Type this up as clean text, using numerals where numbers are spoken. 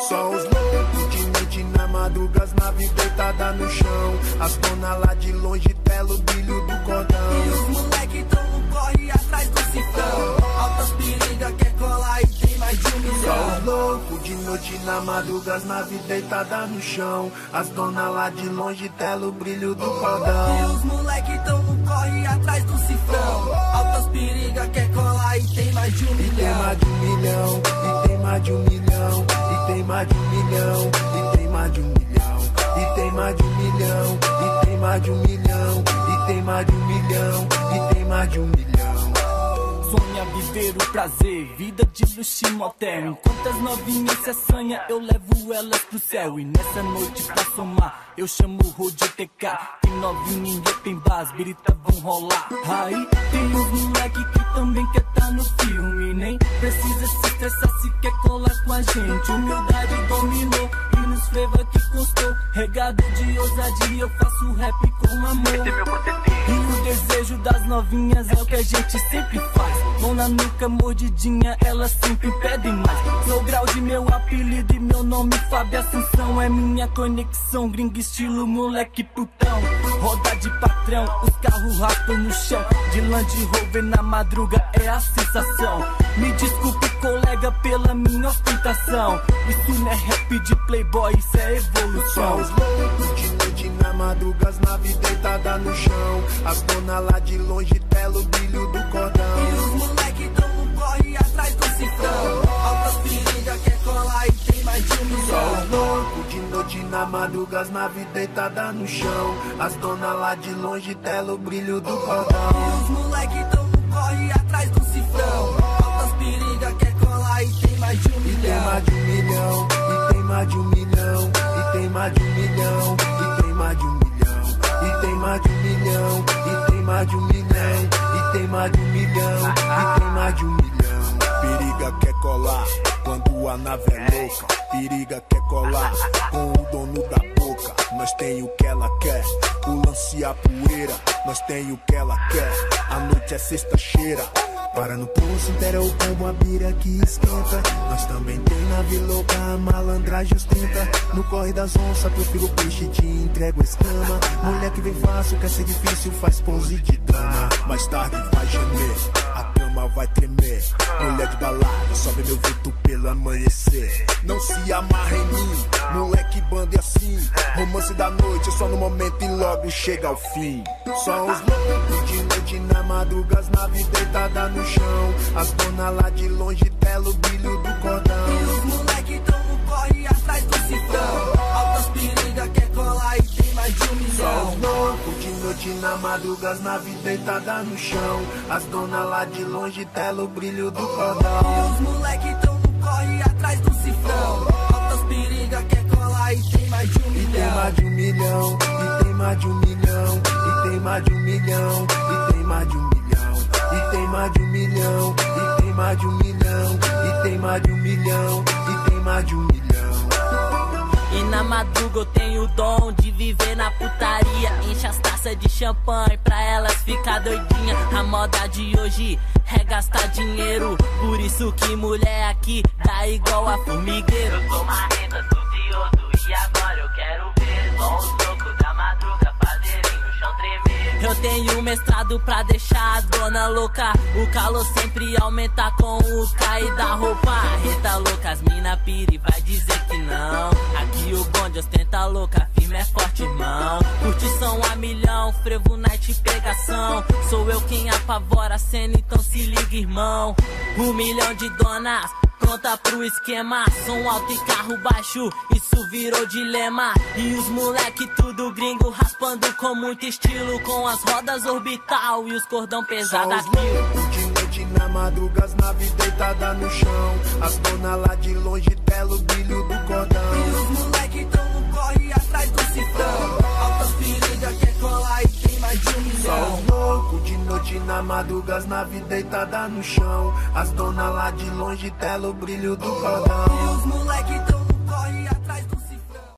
Só os loucos de noite na madruga, as naves deitadas no chão. As dona lá de longe tela o brilho do cordão. E os moleque tão no corre atrás do cifrão. Altas periga quer colar e tem mais de 1 milhão. Só os loucos de noite na madruga, as naves deitadas no chão. As dona lá de longe tela o brilho do cordão. E os moleque tão no corre atrás do cifrão. Altas periga quer colar e tem mais de 1 milhão. E tem mais de 1 milhão, e tem mais de 1 milhão. E tem mais de 1 milhão, e tem mais de 1 milhão. E tem mais de 1 milhão, e tem mais de 1 milhão. E tem mais de 1 milhão, e tem mais de 1 milhão. Sonha viver o prazer, vida de luxo e motel. Enquanto as novinhas se assanham, eu levo elas pro céu. E nessa noite pra somar, eu chamo o Road TK. Tem novinha em open bar, as biritas vão rolar. Aí tem uns moleque que também quer tá no filme. Nem precisa se estressar se quer colar com a gente. Humildade dominou e nos flavor que constou. Regado de ousadia, eu faço rap com amor. E o desejo das novinhas é o que a gente sempre faz. Mão na nuca, mordidinha, elas sempre pedem mais. Sou o grau de meu apelido e meu nome Fábio Assunção. É minha conexão, gringa estilo moleque putão. Roda de patrão, os carros raspam no chão. De Land Rover na madruga é a sensação. Me desculpe colega pela minha ostentação. Isso não é rap de playboy, isso é evolução. Só os loucos de noite na madruga, as naves deitadas no chão. As dona lá de longe tela o brilho do cordão. E os moleque tão no corre atrás do cifrão. Altas periga quer colar e tem mais de 1 milhão. Só os loucos de noite na madruga, as naves deitadas no chão. As dona lá de longe tela o brilho do cordão. E os moleque tão no corre atrás do cifrão. Altas periga quer colar e tem mais de 1 milhão. E tem mais de 1 milhão, e tem mais de 1 milhão. E tem mais de 1 milhão, e tem mais de 1 milhão. E tem mais de 1 milhão, e tem mais de 1 milhão. E tem mais de 1 milhão, e tem mais de 1 milhão. Periga quer colar quando a nave é louca. Periga quer colar com o dono da boca. Nós tem o que ela quer, o lance e a poeira. Nós tem o que ela quer, a noite é sexta-cheira. Para no pulso inteiro o pombo, a bira que esquenta. Nós também tem nave louca, a malandragem ostenta. No corre das onças, prefiro peixe, te entrego a escama. Mulher que vem fácil, quer ser difícil, faz pose de dama. Mais tarde vai gemer, a cama vai tremer. Mulher de balada, sobe meu vulto pelo amanhecer. Não se amarra em mim, moleque banda é assim. Romance da noite, é só no momento e logo chega ao fim. Só os loucos de noite na madruga, as naves deitadas no chão. As dona lá de longe tela o brilho do cordão. E os moleque tão no corre atrás do cifrão. Altas periga quer colar e tem mais de 1 milhão. Só os loucos de noite na madruga, as naves deitadas no chão. As dona lá de longe tela o brilho do cordão. E os moleque tão no corre atrás do cifrão. Altas periga quer colar e tem mais de 1 milhão. E tem mais de 1 milhão, e tem mais de 1 milhão. E tem mais de 1 milhão, e tem mais de 1 milhão. E tem mais de 1 milhão, e tem mais de 1 milhão. E tem mais de 1 milhão, e tem mais de 1 milhão. E na madruga eu tenho o dom de viver na putaria. Enche as taças de champanhe pra elas ficar doidinha. A moda de hoje é gastar dinheiro, por isso que mulher aqui dá igual a formigueiro. Eu sou marrenta, studioso e agora eu quero ver só os loucos da madruga fazerem o chão tremer. Eu tenho mestrado pra deixar a dona louca. O calor sempre aumenta com o cair da roupa. Reta louca, as mina pira e vai dizer que não. Aqui o bonde ostenta louca, firme é forte, irmão. Curtição a milhão, frevo, night, pegação. Sou eu quem apavora a cena, então se liga, irmão. 1 milhão de donas pronta pro esquema, som alto e carro baixo, isso virou dilema. E os moleque tudo gringo, raspando com muito estilo, com as rodas orbital e os cordão pesado aqui. De noite na madruga, as naves deitadas no chão. As dona lá de longe tela o brilho do cordão. E os moleque tão no corre atrás do cifrão. Altas periga quer colar e tem mais de 1 milhão. Só os loucos de noite na madruga, as naves deitadas no chão. As dona lá de longe tela o brilho do cordão. E os moleque tão